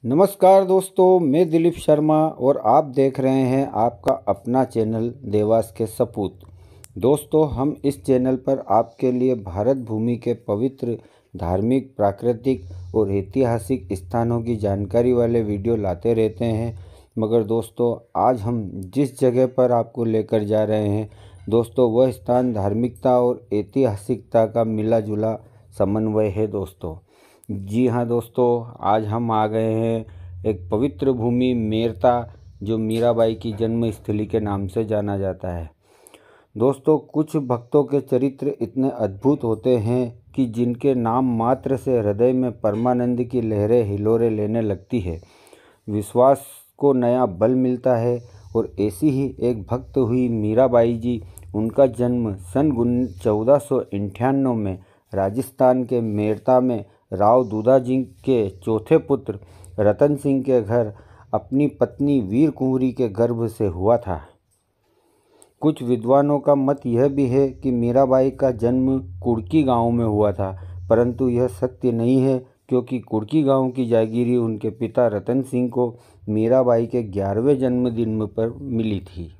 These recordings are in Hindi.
नमस्कार दोस्तों, मैं दिलीप शर्मा और आप देख रहे हैं आपका अपना चैनल देवास के सपूत। दोस्तों, हम इस चैनल पर आपके लिए भारत भूमि के पवित्र धार्मिक, प्राकृतिक और ऐतिहासिक स्थानों की जानकारी वाले वीडियो लाते रहते हैं। मगर दोस्तों, आज हम जिस जगह पर आपको लेकर जा रहे हैं दोस्तों, वह स्थान धार्मिकता और ऐतिहासिकता का मिला जुला समन्वय है दोस्तों। जी हाँ दोस्तों, आज हम आ गए हैं एक पवित्र भूमि मेरता, जो मीराबाई की जन्मस्थली के नाम से जाना जाता है। दोस्तों, कुछ भक्तों के चरित्र इतने अद्भुत होते हैं कि जिनके नाम मात्र से हृदय में परमानंद की लहरें हिलोरे लेने लगती है, विश्वास को नया बल मिलता है। और ऐसी ही एक भक्त हुई मीराबाई जी। उनका जन्म सन 1498 में राजस्थान के मेरता में राव दूधा जी के चौथे पुत्र रतन सिंह के घर अपनी पत्नी वीर कुंवरी के गर्भ से हुआ था। कुछ विद्वानों का मत यह भी है कि मीराबाई का जन्म कुड़की गांव में हुआ था, परंतु यह सत्य नहीं है, क्योंकि कुड़की गांव की जागीरी उनके पिता रतन सिंह को मीराबाई के 11वें जन्मदिन पर मिली थी।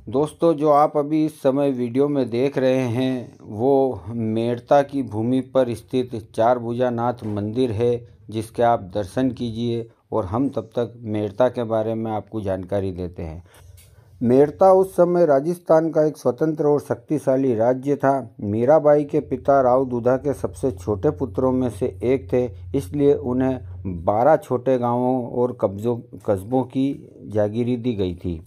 दोस्तों, जो आप अभी इस समय वीडियो में देख रहे हैं वो मेरता की भूमि पर स्थित चारभुजानाथ मंदिर है, जिसके आप दर्शन कीजिए और हम तब तक मेरता के बारे में आपको जानकारी देते हैं। मेरता उस समय राजस्थान का एक स्वतंत्र और शक्तिशाली राज्य था। मीराबाई के पिता राव दूधा के सबसे छोटे पुत्रों में से एक थे, इसलिए उन्हें 12 छोटे गांवों और कस्बों की जागीरी दी गई थी।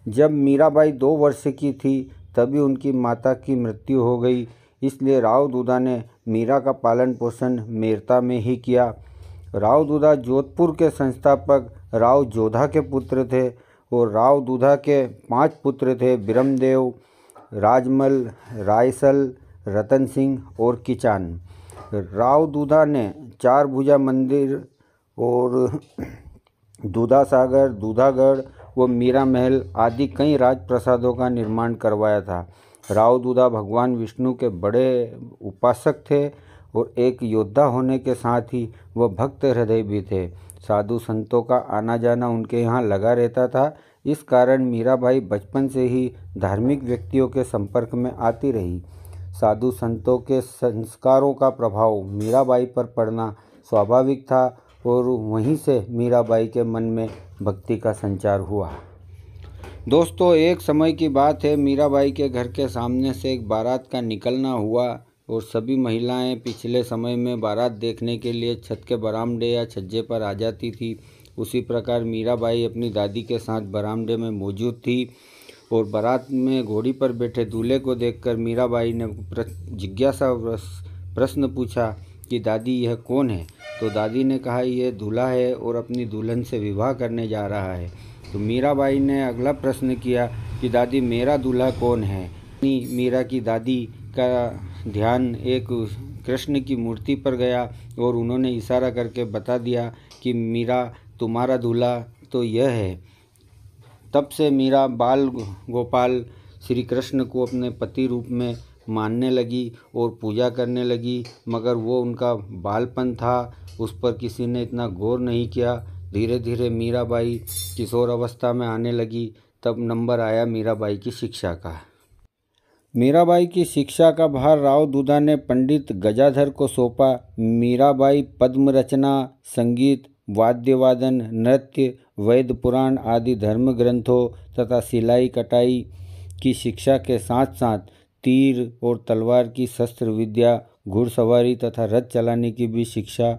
जब मीराबाई 2 वर्ष की थी तभी उनकी माता की मृत्यु हो गई, इसलिए राव दूधा ने मीरा का पालन पोषण मेरता में ही किया। राव दूधा जोधपुर के संस्थापक राव जोधा के पुत्र थे और राव दूधा के 5 पुत्र थे: बिरमदेव, राजमल, रायसल, रतन सिंह और किचान। राव दूधा ने चारभुजा मंदिर और दूधा सागर, दूधागढ़ व मीरा महल आदि कई राजप्रसादों का निर्माण करवाया था। राव दूधा भगवान विष्णु के बड़े उपासक थे और एक योद्धा होने के साथ ही वह भक्त हृदय भी थे। साधु संतों का आना जाना उनके यहाँ लगा रहता था। इस कारण मीराबाई बचपन से ही धार्मिक व्यक्तियों के संपर्क में आती रही। साधु संतों के संस्कारों का प्रभाव मीराबाई पर पड़ना स्वाभाविक था और वहीं से मीराबाई के मन में भक्ति का संचार हुआ। दोस्तों, एक समय की बात है, मीराबाई के घर के सामने से एक बारात का निकलना हुआ और सभी महिलाएं पिछले समय में बारात देखने के लिए छत के बरामदे या छज्जे पर आ जाती थी। उसी प्रकार मीराबाई अपनी दादी के साथ बरामदे में मौजूद थी और बारात में घोड़ी पर बैठे दूल्हे को देखकर मीराबाई ने जिज्ञासा प्रश्न पूछा कि दादी, यह कौन है? तो दादी ने कहा, यह दूल्हा है और अपनी दुल्हन से विवाह करने जा रहा है। तो मीराबाई ने अगला प्रश्न किया कि दादी, मेरा दूल्हा कौन है? मीरा की दादी का ध्यान एक कृष्ण की मूर्ति पर गया और उन्होंने इशारा करके बता दिया कि मीरा, तुम्हारा दूल्हा तो यह है। तब से मीरा बाल गोपाल श्री कृष्ण को अपने पति रूप में मानने लगी और पूजा करने लगी, मगर वो उनका बालपन था, उस पर किसी ने इतना गौर नहीं किया। धीरे धीरे मीराबाई किशोर अवस्था में आने लगी, तब नंबर आया मीराबाई की शिक्षा का। मीराबाई की शिक्षा का भार राव दूधा ने पंडित गजाधर को सौंपा। मीराबाई पद्म रचना, संगीत, वाद्यवादन, नृत्य, वैद पुराण आदि धर्म ग्रंथों तथा सिलाई कटाई की शिक्षा के साथ साथ तीर और तलवार की शस्त्र विद्या, घुड़सवारी तथा रथ चलाने की भी शिक्षा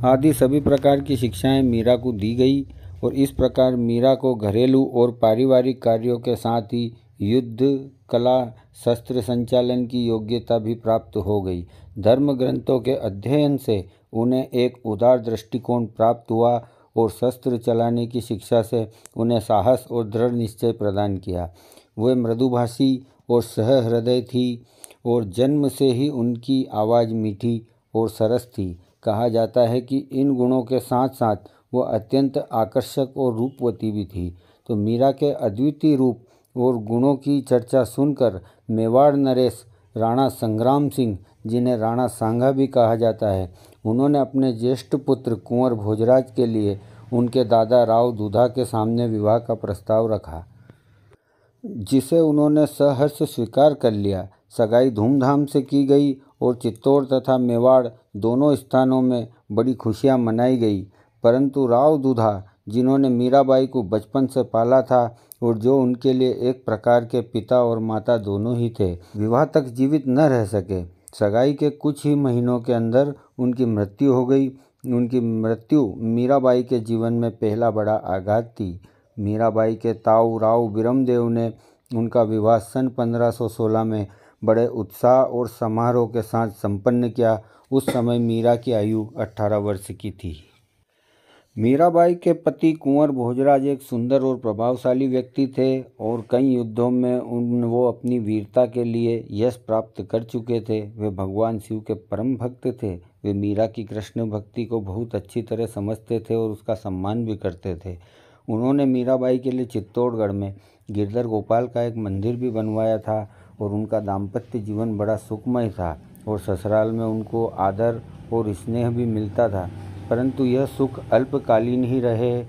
आदि सभी प्रकार की शिक्षाएं मीरा को दी गई। और इस प्रकार मीरा को घरेलू और पारिवारिक कार्यों के साथ ही युद्ध कला, शस्त्र संचालन की योग्यता भी प्राप्त हो गई। धर्म ग्रंथों के अध्ययन से उन्हें एक उदार दृष्टिकोण प्राप्त हुआ और शस्त्र चलाने की शिक्षा से उन्हें साहस और दृढ़ निश्चय प्रदान किया। वे मृदुभाषी और सहृदय थी और जन्म से ही उनकी आवाज़ मीठी और सरस थी। कहा जाता है कि इन गुणों के साथ साथ वह अत्यंत आकर्षक और रूपवती भी थी। तो मीरा के अद्वितीय रूप और गुणों की चर्चा सुनकर मेवाड़ नरेश राणा संग्राम सिंह, जिन्हें राणा सांगा भी कहा जाता है, उन्होंने अपने ज्येष्ठ पुत्र कुंवर भोजराज के लिए उनके दादा राव दूधा के सामने विवाह का प्रस्ताव रखा, जिसे उन्होंने सहर्ष स्वीकार कर लिया। सगाई धूमधाम से की गई और चित्तौड़ तथा मेवाड़ दोनों स्थानों में बड़ी खुशियां मनाई गई। परंतु राव दूधा, जिन्होंने मीराबाई को बचपन से पाला था और जो उनके लिए एक प्रकार के पिता और माता दोनों ही थे, विवाह तक जीवित न रह सके। सगाई के कुछ ही महीनों के अंदर उनकी मृत्यु हो गई। उनकी मृत्यु मीराबाई के जीवन में पहला बड़ा आघात थी। मीराबाई के ताऊ राव बिरमदेव ने उनका विवाह सन 1516 में बड़े उत्साह और समारोह के साथ संपन्न किया। उस समय मीरा की आयु 18 वर्ष की थी। मीराबाई के पति कुंवर भोजराज एक सुंदर और प्रभावशाली व्यक्ति थे और कई युद्धों में वो अपनी वीरता के लिए यश प्राप्त कर चुके थे। वे भगवान शिव के परम भक्त थे। वे मीरा की कृष्ण भक्ति को बहुत अच्छी तरह समझते थे और उसका सम्मान भी करते थे। उन्होंने मीराबाई के लिए चित्तौड़गढ़ में गिरधर गोपाल का एक मंदिर भी बनवाया था और उनका दाम्पत्य जीवन बड़ा सुखमय था और ससुराल में उनको आदर और स्नेह भी मिलता था। परंतु यह सुख अल्पकालीन ही रहे,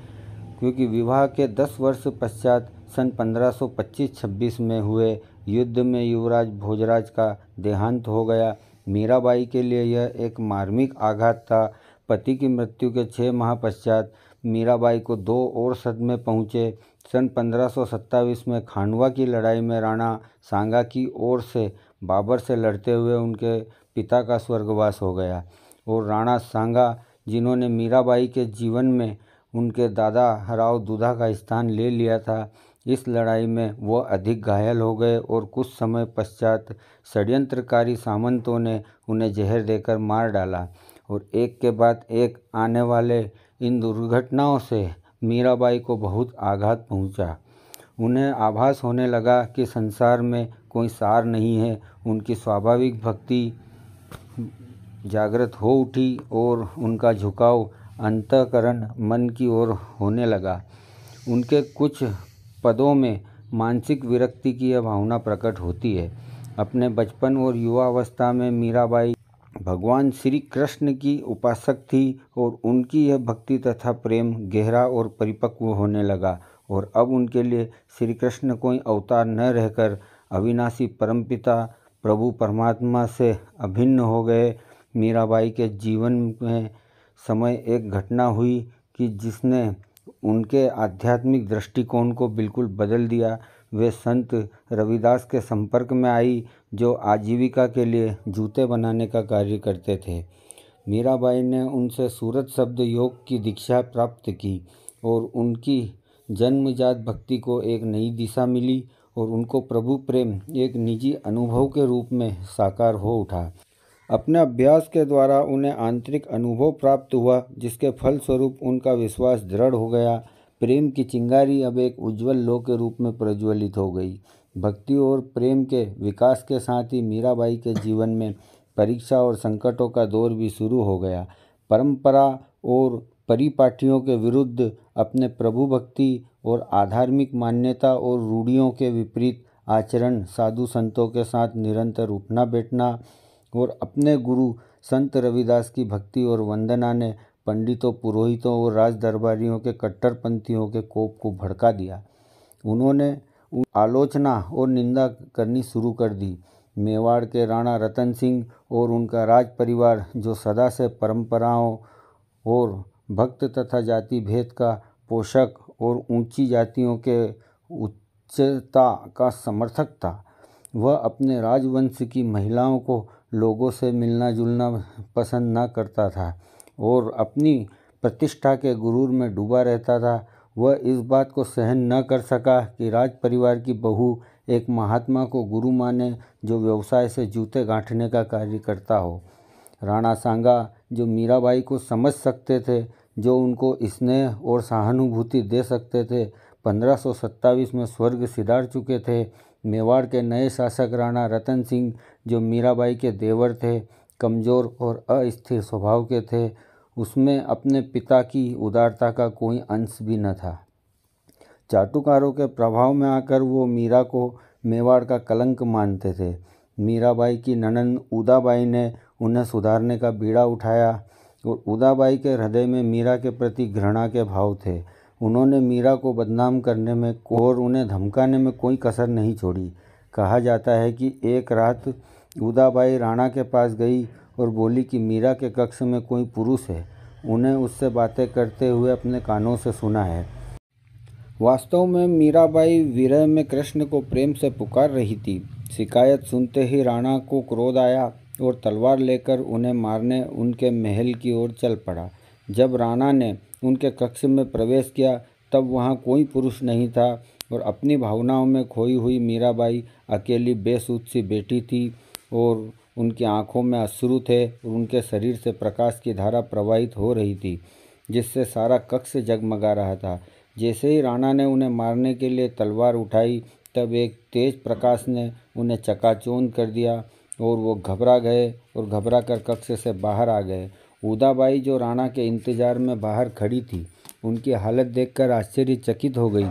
क्योंकि विवाह के 10 वर्ष पश्चात सन 1525-26 में हुए युद्ध में युवराज भोजराज का देहांत हो गया। मीराबाई के लिए यह एक मार्मिक आघात था। पति की मृत्यु के 6 माह पश्चात मीराबाई को 2 और सदमे पहुँचे। सन 1527 में खांडवा की लड़ाई में राणा सांगा की ओर से बाबर से लड़ते हुए उनके पिता का स्वर्गवास हो गया और राणा सांगा, जिन्होंने मीराबाई के जीवन में उनके दादा राव दूधा का स्थान ले लिया था, इस लड़ाई में वह अधिक घायल हो गए और कुछ समय पश्चात षड्यंत्रकारी सामंतों ने उन्हें जहर देकर मार डाला। और एक के बाद एक आने वाले इन दुर्घटनाओं से मीराबाई को बहुत आघात पहुंचा। उन्हें आभास होने लगा कि संसार में कोई सार नहीं है। उनकी स्वाभाविक भक्ति जागृत हो उठी और उनका झुकाव अंतःकरण मन की ओर होने लगा। उनके कुछ पदों में मानसिक विरक्ति की यह भावना प्रकट होती है। अपने बचपन और युवावस्था में मीराबाई भगवान श्री कृष्ण की उपासक थी और उनकी यह भक्ति तथा प्रेम गहरा और परिपक्व होने लगा और अब उनके लिए श्री कृष्ण कोई अवतार न रहकर अविनाशी परमपिता प्रभु परमात्मा से अभिन्न हो गए। मीराबाई के जीवन में समय एक घटना हुई कि जिसने उनके आध्यात्मिक दृष्टिकोण को बिल्कुल बदल दिया। वे संत रविदास के संपर्क में आई, जो आजीविका के लिए जूते बनाने का कार्य करते थे। मीराबाई ने उनसे सूरत शब्द योग की दीक्षा प्राप्त की और उनकी जन्मजात भक्ति को एक नई दिशा मिली और उनको प्रभु प्रेम एक निजी अनुभव के रूप में साकार हो उठा। अपने अभ्यास के द्वारा उन्हें आंतरिक अनुभव प्राप्त हुआ, जिसके फलस्वरूप उनका विश्वास दृढ़ हो गया। प्रेम की चिंगारी अब एक उज्जवल लौ के रूप में प्रज्वलित हो गई। भक्ति और प्रेम के विकास के साथ ही मीराबाई के जीवन में परीक्षा और संकटों का दौर भी शुरू हो गया। परंपरा और परिपाटियों के विरुद्ध अपने प्रभु भक्ति और आधार्मिक मान्यता और रूढ़ियों के विपरीत आचरण, साधु संतों के साथ निरंतर उठना बैठना और अपने गुरु संत रविदास की भक्ति और वंदना ने पंडितों, पुरोहितों और राज दरबारियों के कट्टरपंथियों के कोप को भड़का दिया। उन्होंने आलोचना और निंदा करनी शुरू कर दी। मेवाड़ के राणा रतन सिंह और उनका राज परिवार, जो सदा से परंपराओं और भक्त तथा जाति भेद का पोषक और ऊंची जातियों के उच्चता का समर्थक था, वह अपने राजवंश की महिलाओं को लोगों से मिलना जुलना पसंद न करता था और अपनी प्रतिष्ठा के गुरूर में डूबा रहता था। वह इस बात को सहन न कर सका कि राज परिवार की बहू एक महात्मा को गुरु माने, जो व्यवसाय से जूते गांठने का कार्य करता हो। राणा सांगा, जो मीराबाई को समझ सकते थे, जो उनको स्नेह और सहानुभूति दे सकते थे, 1527 में स्वर्ग सिधार चुके थे। मेवाड़ के नए शासक राणा रतन सिंह, जो मीराबाई के देवर थे, कमज़ोर और अस्थिर स्वभाव के थे। उसमें अपने पिता की उदारता का कोई अंश भी न था। चाटुकारों के प्रभाव में आकर वो मीरा को मेवाड़ का कलंक मानते थे। मीराबाई की ननंद उदाबाई ने उन्हें सुधारने का बीड़ा उठाया। और उदाबाई के हृदय में मीरा के प्रति घृणा के भाव थे। उन्होंने मीरा को बदनाम करने में और उन्हें धमकाने में कोई कसर नहीं छोड़ी। कहा जाता है कि एक रात उदाबाई राणा के पास गई और बोली कि मीरा के कक्ष में कोई पुरुष है, उन्हें उससे बातें करते हुए अपने कानों से सुना है। वास्तव में मीराबाई विरह में कृष्ण को प्रेम से पुकार रही थी। शिकायत सुनते ही राणा को क्रोध आया और तलवार लेकर उन्हें मारने उनके महल की ओर चल पड़ा। जब राणा ने उनके कक्ष में प्रवेश किया तब वहां कोई पुरुष नहीं था और अपनी भावनाओं में खोई हुई मीराबाई अकेली बेसुध सी बैठी थी और उनकी आंखों में अश्रु थे और उनके शरीर से प्रकाश की धारा प्रवाहित हो रही थी, जिससे सारा कक्ष जगमगा रहा था। जैसे ही राणा ने उन्हें मारने के लिए तलवार उठाई तब एक तेज प्रकाश ने उन्हें चकाचौंध कर दिया और वो घबरा गए और घबरा कर कक्ष से बाहर आ गए। उदाबाई जो राणा के इंतजार में बाहर खड़ी थी, उनकी हालत देखकर आश्चर्यचकित हो गई।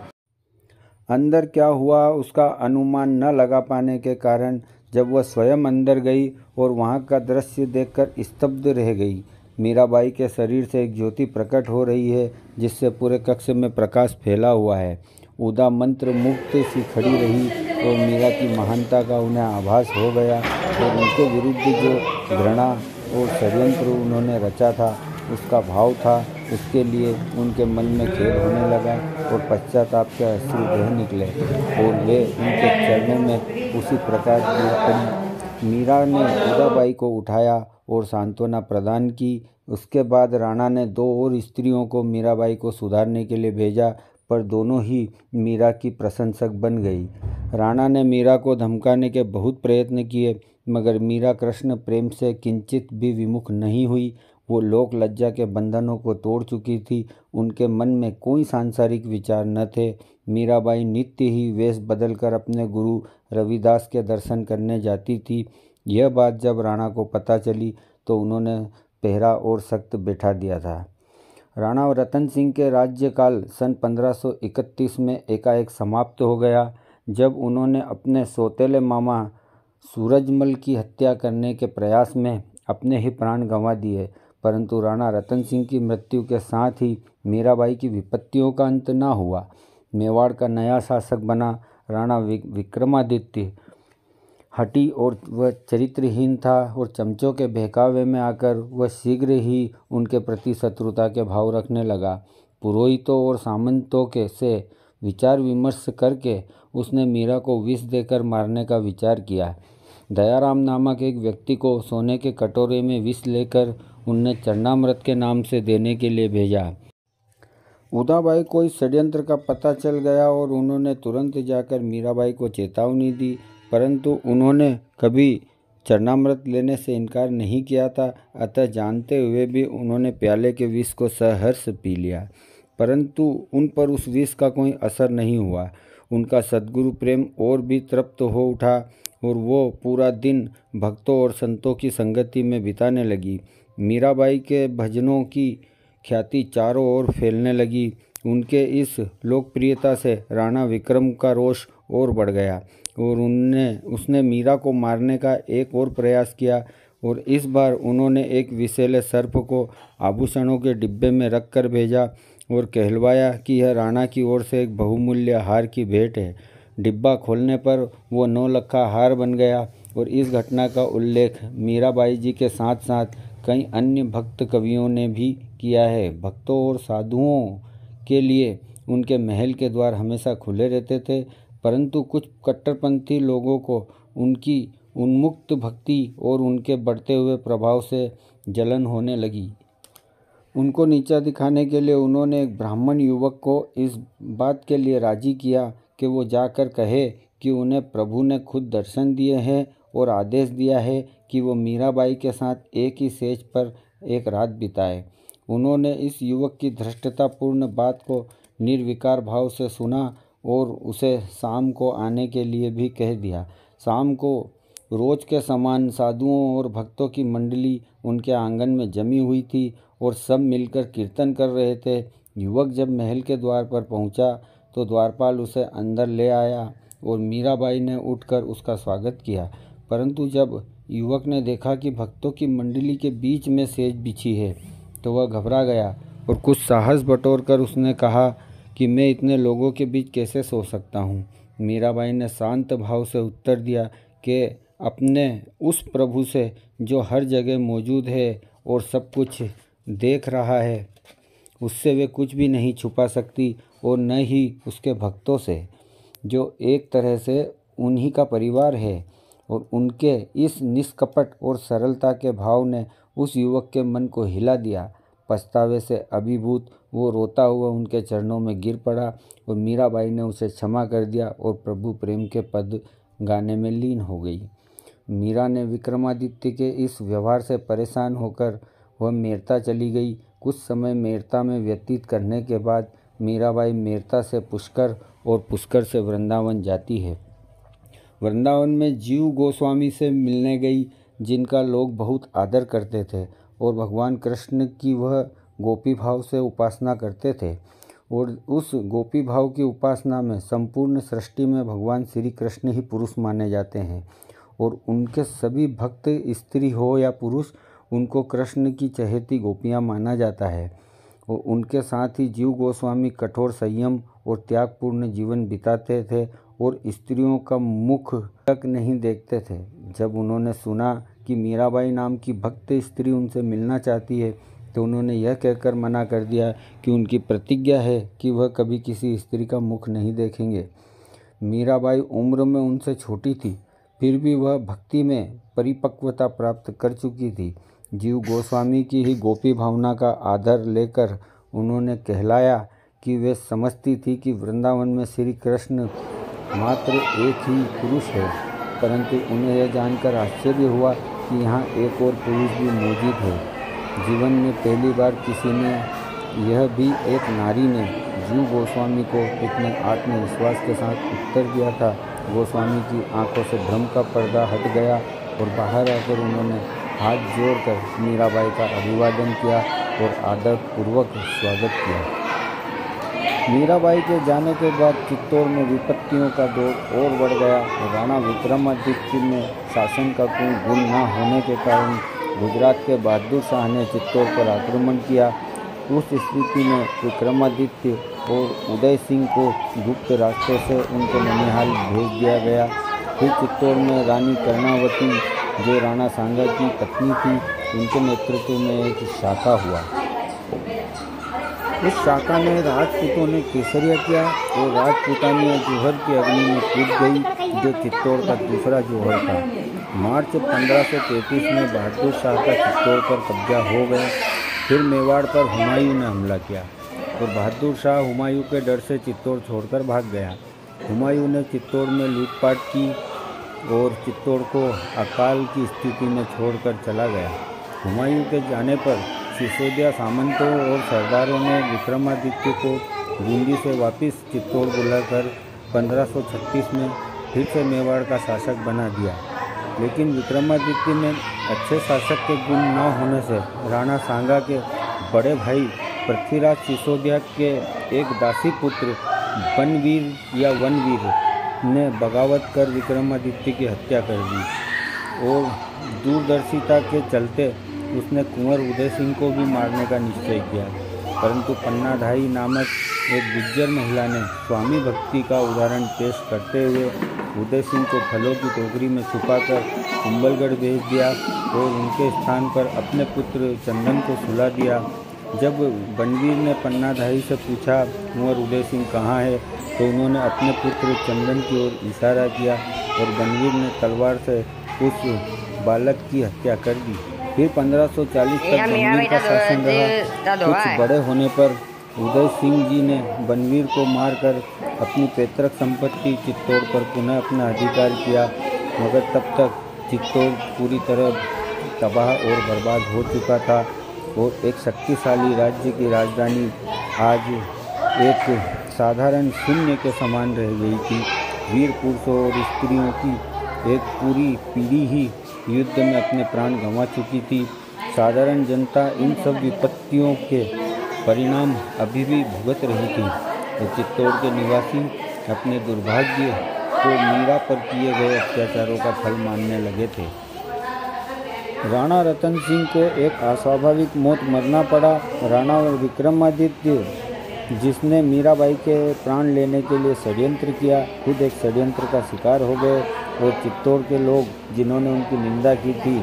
अंदर क्या हुआ उसका अनुमान न लगा पाने के कारण जब वह स्वयं अंदर गई और वहाँ का दृश्य देखकर स्तब्ध रह गई। मीराबाई के शरीर से एक ज्योति प्रकट हो रही है, जिससे पूरे कक्ष में प्रकाश फैला हुआ है। उदा मंत्र मुक्त सी खड़ी रही और मीरा की महानता का उन्हें आभास हो गया और उनके विरुद्ध जो घृणा और षड्यंत्र उन्होंने रचा था उसका भाव था, उसके लिए उनके मन में खेद होने लगा और पश्चाताप के अश्रु बह निकले और वे उनके चरणों में उसी प्रकार गिर पड़ी। मीरा ने उदाबाई को उठाया और सांत्वना प्रदान की। उसके बाद राणा ने 2 और स्त्रियों को मीराबाई को सुधारने के लिए भेजा, पर दोनों ही मीरा की प्रशंसक बन गई। राणा ने मीरा को धमकाने के बहुत प्रयत्न किए, मगर मीरा कृष्ण प्रेम से किंचित भी विमुख नहीं हुई। वो लोक लज्जा के बंधनों को तोड़ चुकी थी। उनके मन में कोई सांसारिक विचार न थे। मीराबाई नित्य ही वेश बदलकर अपने गुरु रविदास के दर्शन करने जाती थी। यह बात जब राणा को पता चली तो उन्होंने पहरा और सख्त बैठा दिया था। राणा रतन सिंह के राज्यकाल सन 1531 में एकाएक समाप्त हो गया, जब उन्होंने अपने सौतेले मामा सूरजमल की हत्या करने के प्रयास में अपने ही प्राण गंवा दिए। परंतु राणा रतन सिंह की मृत्यु के साथ ही मीराबाई की विपत्तियों का अंत न हुआ। मेवाड़ का नया शासक बना राणा विक्रमादित्य हठी और वह चरित्रहीन था और चमचों के बहकावे में आकर वह शीघ्र ही उनके प्रति शत्रुता के भाव रखने लगा। पुरोहितों और सामंतों के से विचार विमर्श करके उसने मीरा को विष देकर मारने का विचार किया। दयाराम नामक एक व्यक्ति को सोने के कटोरे में विष लेकर उनने चरणामृत के नाम से देने के लिए भेजा। उदाबाई को इस षड्यंत्र का पता चल गया और उन्होंने तुरंत जाकर मीराबाई को चेतावनी दी, परंतु उन्होंने कभी चरणामृत लेने से इनकार नहीं किया था। अतः जानते हुए भी उन्होंने प्याले के विष को सहर्ष पी लिया, परंतु उन पर उस विष का कोई असर नहीं हुआ। उनका सद्गुरु प्रेम और भी तृप्त हो उठा और वो पूरा दिन भक्तों और संतों की संगति में बिताने लगी। मीराबाई के भजनों की ख्याति चारों ओर फैलने लगी। उनके इस लोकप्रियता से राणा विक्रम का रोष और बढ़ गया और उसने मीरा को मारने का एक और प्रयास किया और इस बार उन्होंने एक विषैले सर्प को आभूषणों के डिब्बे में रख कर भेजा और कहलवाया कि यह राणा की ओर से एक बहुमूल्य हार की भेंट है। डिब्बा खोलने पर वो 9 लखा हार बन गया और इस घटना का उल्लेख मीराबाई जी के साथ साथ कई अन्य भक्त कवियों ने भी किया है। भक्तों और साधुओं के लिए उनके महल के द्वार हमेशा खुले रहते थे, परंतु कुछ कट्टरपंथी लोगों को उनकी उन्मुक्त भक्ति और उनके बढ़ते हुए प्रभाव से जलन होने लगी। उनको नीचा दिखाने के लिए उन्होंने एक ब्राह्मण युवक को इस बात के लिए राजी किया कि वो जाकर कहे कि उन्हें प्रभु ने खुद दर्शन दिए हैं और आदेश दिया है कि वो मीराबाई के साथ एक ही सेज पर एक रात बिताए। उन्होंने इस युवक की धृष्टतापूर्ण बात को निर्विकार भाव से सुना और उसे शाम को आने के लिए भी कह दिया। शाम को रोज के समान साधुओं और भक्तों की मंडली उनके आंगन में जमी हुई थी और सब मिलकर कीर्तन कर रहे थे। युवक जब महल के द्वार पर पहुंचा तो द्वारपाल उसे अंदर ले आया और मीराबाई ने उठकर उसका स्वागत किया, परंतु जब युवक ने देखा कि भक्तों की मंडली के बीच में सेज बिछी है तो वह घबरा गया और कुछ साहस बटोरकर उसने कहा कि मैं इतने लोगों के बीच कैसे सो सकता हूँ। मीराबाई ने शांत भाव से उत्तर दिया कि अपने उस प्रभु से जो हर जगह मौजूद है और सब कुछ देख रहा है, उससे वे कुछ भी नहीं छुपा सकती, और न ही उसके भक्तों से, जो एक तरह से उन्हीं का परिवार है। और उनके इस निष्कपट और सरलता के भाव ने उस युवक के मन को हिला दिया। पछतावे से अभिभूत वो रोता हुआ उनके चरणों में गिर पड़ा और मीराबाई ने उसे क्षमा कर दिया और प्रभु प्रेम के पद गाने में लीन हो गई। मीरा ने विक्रमादित्य के इस व्यवहार से परेशान होकर वह मेरता चली गई। कुछ समय मेरता में व्यतीत करने के बाद मीराबाई मेरता से पुष्कर और पुष्कर से वृंदावन जाती है। वृंदावन में जीव गोस्वामी से मिलने गई, जिनका लोग बहुत आदर करते थे और भगवान कृष्ण की वह गोपी भाव से उपासना करते थे। और उस गोपी भाव की उपासना में संपूर्ण सृष्टि में भगवान श्री कृष्ण ही पुरुष माने जाते हैं और उनके सभी भक्त, स्त्री हो या पुरुष, उनको कृष्ण की चहेती गोपियाँ माना जाता है। और उनके साथ ही जीव गोस्वामी कठोर संयम और त्यागपूर्ण जीवन बिताते थे और स्त्रियों का मुख तक नहीं देखते थे। जब उन्होंने सुना कि मीराबाई नाम की भक्त स्त्री उनसे मिलना चाहती है, तो उन्होंने यह कहकर मना कर दिया कि उनकी प्रतिज्ञा है कि वह कभी किसी स्त्री का मुख नहीं देखेंगे। मीराबाई उम्र में उनसे छोटी थी, फिर भी वह भक्ति में परिपक्वता प्राप्त कर चुकी थी। जीव गोस्वामी की ही गोपी भावना का आदर लेकर उन्होंने कहलाया कि वे समझती थी कि वृंदावन में श्री कृष्ण मात्र एक ही पुरुष है, परंतु उन्हें यह जानकर आश्चर्य हुआ कि यहाँ एक और पुरुष भी मौजूद है। जीवन में पहली बार किसी ने, यह भी एक नारी ने, जीव गोस्वामी को इतने आत्मविश्वास के साथ उत्तर दिया था। गोस्वामी की आंखों से भ्रम का पर्दा हट गया और बाहर आकर उन्होंने हाथ जोड़कर मीराबाई का अभिवादन किया और आदरपूर्वक स्वागत किया। मीराबाई के जाने के बाद चित्तौड़ में विपत्तियों का दौर और बढ़ गया। राणा विक्रमादित्य में शासन का कोई गुण न होने के कारण गुजरात के बहादुर शाह ने चित्तौड़ पर आक्रमण किया। उस स्थिति में विक्रमादित्य और उदय सिंह को गुप्त रास्ते से उनके ननिहाल भेज दिया गया। फिर चित्तौड़ में रानी कर्णावती, जो राणा सांगा की पत्नी थी, उनके नेतृत्व में एक शाखा हुआ। उस शाखा में राजपूतों ने केसरिया किया और राजपूतानियाँ जौहर की अग्नि में कूद गई, जो चित्तौड़ का दूसरा जौहर था। मार्च 1533 में बहादुर शाह का चित्तौड़ पर कब्जा हो गया। फिर मेवाड़ पर हुमायूं ने हमला किया और बहादुर शाह हुमायूं के डर से चित्तौड़ छोड़कर भाग गया। हुमायूं ने चित्तौड़ में लूटपाट की और चित्तौड़ को अकाल की स्थिति में छोड़कर चला गया। हुमायूं के जाने पर सिसोदिया सामंतों और सरदारों ने विक्रमादित्य को बूंदी से वापस चित्तौड़ बुलाकर 1536 में फिर से मेवाड़ का शासक बना दिया। लेकिन विक्रमादित्य में अच्छे शासक के गुण न होने से राणा सांगा के बड़े भाई पृथ्वीराज सिसोदिया के एक दासी पुत्र बनवीर या वनवीर ने बगावत कर विक्रमादित्य की हत्या कर दी और दूरदर्शिता के चलते उसने कुंवर उदय सिंह को भी मारने का निश्चय किया। परंतु पन्नाधाई नामक एक गुज्जर महिला ने स्वामी भक्ति का उदाहरण पेश करते हुए उदय सिंह को फलों की टोकरी में छुपाकर कुंभलगढ़ भेज दिया और उनके स्थान पर अपने पुत्र चंदन को सुला दिया। जब बनवीर ने पन्नाधाई से पूछा कुंवर उदय सिंह कहाँ है, तो उन्होंने अपने पुत्र चंदन की ओर इशारा किया और बनवीर ने तलवार से उस बालक की हत्या कर दी। फिर 1540 तक बनवीर का शासन रहा। कुछ बड़े होने पर उदय सिंह जी ने बनवीर को मारकर अपनी पैतृक संपत्ति चित्तौड़ पर पुनः अपना अधिकार किया, मगर तब तक चित्तौड़ पूरी तरह तबाह और बर्बाद हो चुका था और एक शक्तिशाली राज्य की राजधानी आज एक साधारण शून्य के समान रह गई थी। वीर पुरुषों और स्त्रियों की एक पूरी पीढ़ी ही युद्ध में अपने प्राण गंवा चुकी थी। साधारण जनता इन सब विपत्तियों के परिणाम अभी भी भुगत रही थी और चित्तौड़ के निवासी अपने दुर्भाग्य को मीरा पर किए गए अत्याचारों का फल मानने लगे थे। राणा रतन सिंह को एक अस्वाभाविक मौत मरना पड़ा। राणा विक्रमादित्य, जिसने मीराबाई के प्राण लेने के लिए षड्यंत्र किया, खुद एक षड्यंत्र का शिकार हो गए और चित्तौड़ के लोग जिन्होंने उनकी निंदा की थी,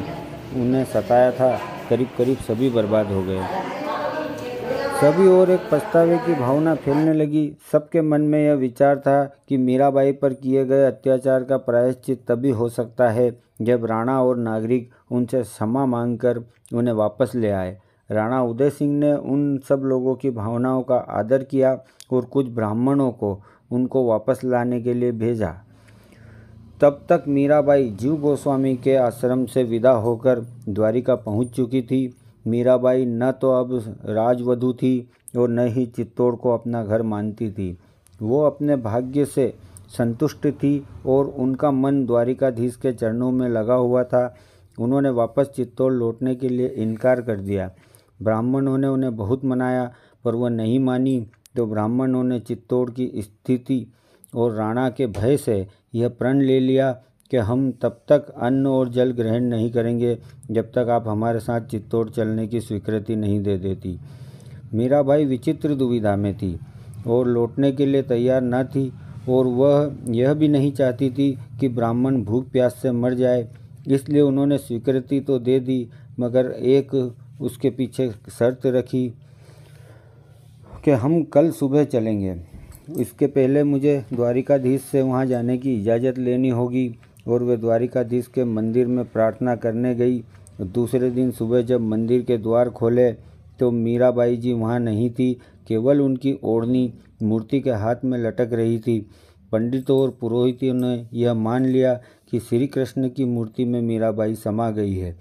उन्हें सताया था, करीब करीब सभी बर्बाद हो गए। सभी और एक पछतावे की भावना फैलने लगी। सबके मन में यह विचार था कि मीराबाई पर किए गए अत्याचार का प्रायश्चित तभी हो सकता है जब राणा और नागरिक उनसे क्षमा मांगकर उन्हें वापस ले आए। राणा उदय सिंह ने उन सब लोगों की भावनाओं का आदर किया और कुछ ब्राह्मणों को उनको वापस लाने के लिए भेजा। तब तक मीराबाई जीव गोस्वामी के आश्रम से विदा होकर द्वारिका पहुंच चुकी थी। मीराबाई न तो अब राजवधू थी और न ही चित्तौड़ को अपना घर मानती थी। वो अपने भाग्य से संतुष्ट थी और उनका मन द्वारिकाधीश के चरणों में लगा हुआ था। उन्होंने वापस चित्तौड़ लौटने के लिए इनकार कर दिया। ब्राह्मणों ने उन्हें बहुत मनाया, पर वह नहीं मानी। तो ब्राह्मणों ने चित्तौड़ की स्थिति और राणा के भय से यह प्रण ले लिया कि हम तब तक अन्न और जल ग्रहण नहीं करेंगे जब तक आप हमारे साथ चित्तौड़ चलने की स्वीकृति नहीं दे देती। मीराबाई विचित्र दुविधा में थी और लौटने के लिए तैयार न थी, और वह यह भी नहीं चाहती थी कि ब्राह्मण भूख प्यास से मर जाए। इसलिए उन्होंने स्वीकृति तो दे दी, मगर एक उसके पीछे शर्त रखी कि हम कल सुबह चलेंगे। इसके पहले मुझे द्वारिकाधीश से वहाँ जाने की इजाज़त लेनी होगी। और वे द्वारिकाधीश के मंदिर में प्रार्थना करने गई। दूसरे दिन सुबह जब मंदिर के द्वार खोले तो मीराबाई जी वहाँ नहीं थी, केवल उनकी ओढ़नी मूर्ति के हाथ में लटक रही थी। पंडितों और पुरोहितों ने यह मान लिया कि श्री कृष्ण की मूर्ति में मीराबाई समा गई है।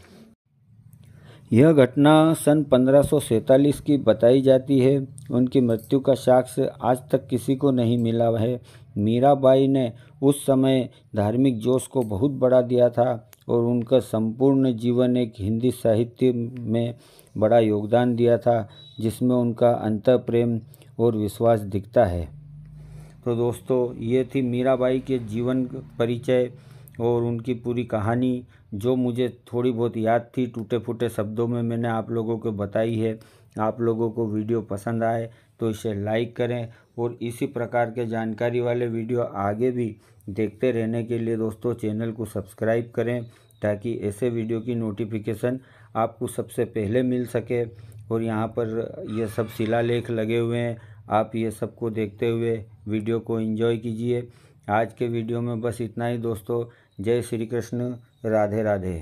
यह घटना सन 1547 की बताई जाती है। उनकी मृत्यु का साक्ष्य आज तक किसी को नहीं मिला है। मीराबाई ने उस समय धार्मिक जोश को बहुत बढ़ा दिया था और उनका संपूर्ण जीवन एक हिंदी साहित्य में बड़ा योगदान दिया था, जिसमें उनका अंतः प्रेम और विश्वास दिखता है। तो दोस्तों, ये थी मीराबाई के जीवन परिचय और उनकी पूरी कहानी, जो मुझे थोड़ी बहुत याद थी, टूटे फूटे शब्दों में मैंने आप लोगों को बताई है। आप लोगों को वीडियो पसंद आए तो इसे लाइक करें और इसी प्रकार के जानकारी वाले वीडियो आगे भी देखते रहने के लिए दोस्तों चैनल को सब्सक्राइब करें, ताकि ऐसे वीडियो की नोटिफिकेशन आपको सबसे पहले मिल सके। और यहाँ पर ये सब शिलालेख लगे हुए हैं, आप ये सबको देखते हुए वीडियो को एंजॉय कीजिए। आज के वीडियो में बस इतना ही दोस्तों। जय श्री कृष्ण, राधे राधे।